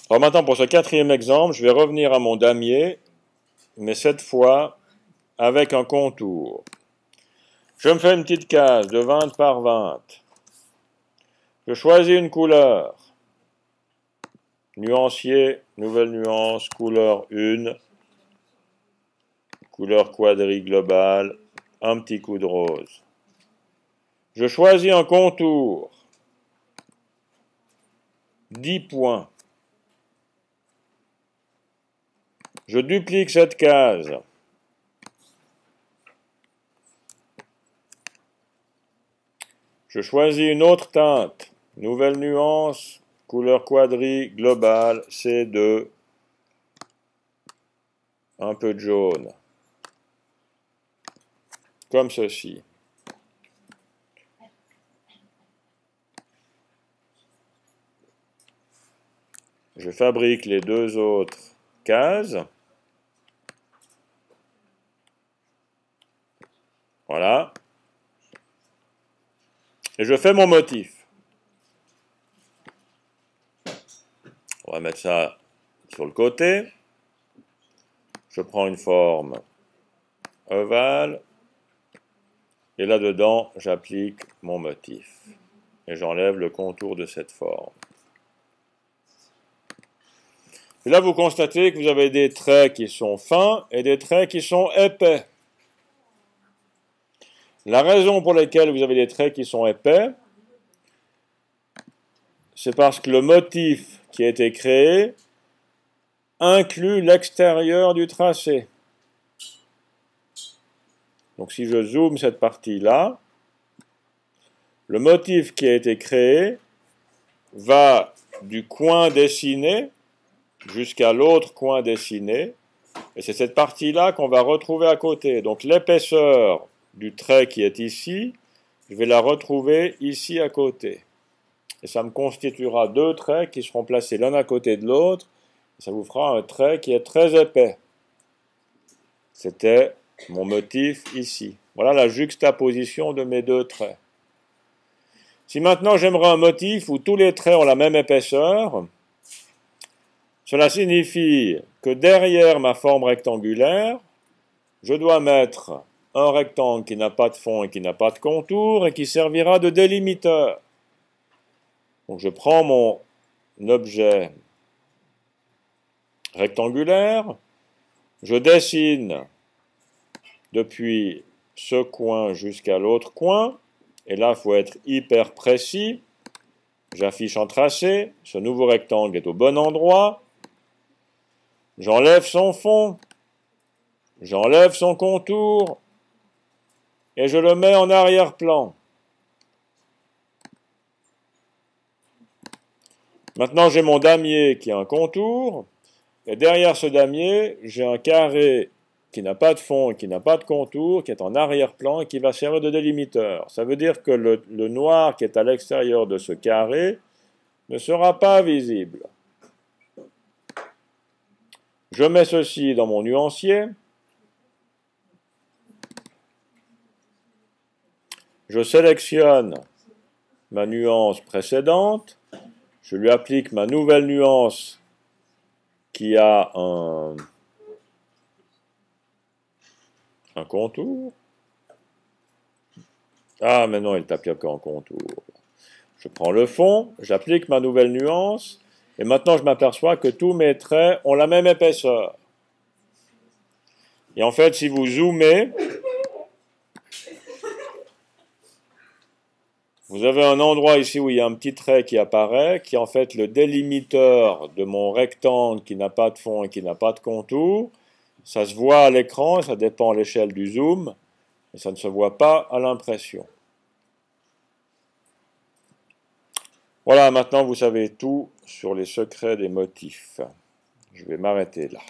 Alors maintenant, pour ce quatrième exemple, je vais revenir à mon damier, mais cette fois avec un contour. Je me fais une petite case de 20 par 20. Je choisis une couleur. Nuancier, nouvelle nuance, couleur 1. Couleur quadri globale, un petit coup de rose. Je choisis un contour. 10 points. Je duplique cette case. Je choisis une autre teinte. Nouvelle nuance, couleur quadri globale, C2. Un peu de jaune. Comme ceci. Je fabrique les deux autres cases. Voilà. Et je fais mon motif. On va mettre ça sur le côté. Je prends une forme ovale. Et là-dedans, j'applique mon motif. Et j'enlève le contour de cette forme. Et là, vous constatez que vous avez des traits qui sont fins et des traits qui sont épais. La raison pour laquelle vous avez des traits qui sont épais, c'est parce que le motif qui a été créé inclut l'extérieur du tracé. Donc si je zoome cette partie-là, le motif qui a été créé va du coin dessiné jusqu'à l'autre coin dessiné, et c'est cette partie-là qu'on va retrouver à côté. Donc l'épaisseur du trait qui est ici, je vais la retrouver ici à côté. Et ça me constituera deux traits qui seront placés l'un à côté de l'autre, ça vous fera un trait qui est très épais. C'était mon motif ici. Voilà la juxtaposition de mes deux traits. Si maintenant j'aimerais un motif où tous les traits ont la même épaisseur, cela signifie que derrière ma forme rectangulaire, je dois mettre un rectangle qui n'a pas de fond et qui n'a pas de contour et qui servira de délimiteur. Donc je prends mon objet rectangulaire, je dessine depuis ce coin jusqu'à l'autre coin, et là il faut être hyper précis. J'affiche en tracé, ce nouveau rectangle est au bon endroit, j'enlève son fond, j'enlève son contour, et je le mets en arrière-plan. Maintenant, j'ai mon damier qui a un contour, et derrière ce damier, j'ai un carré qui n'a pas de fond et qui n'a pas de contour, qui est en arrière-plan et qui va servir de délimiteur. Ça veut dire que le noir qui est à l'extérieur de ce carré ne sera pas visible. Je mets ceci dans mon nuancier. Je sélectionne ma nuance précédente. Je lui applique ma nouvelle nuance qui a un contour. Ah, mais non, il t'applique en contour. Je prends le fond, j'applique ma nouvelle nuance, et maintenant je m'aperçois que tous mes traits ont la même épaisseur. Et en fait, si vous zoomez, vous avez un endroit ici où il y a un petit trait qui apparaît, qui est en fait le délimiteur de mon rectangle qui n'a pas de fond et qui n'a pas de contour. Ça se voit à l'écran, ça dépend à l'échelle du zoom, mais ça ne se voit pas à l'impression. Voilà, maintenant vous savez tout sur les secrets des motifs. Je vais m'arrêter là.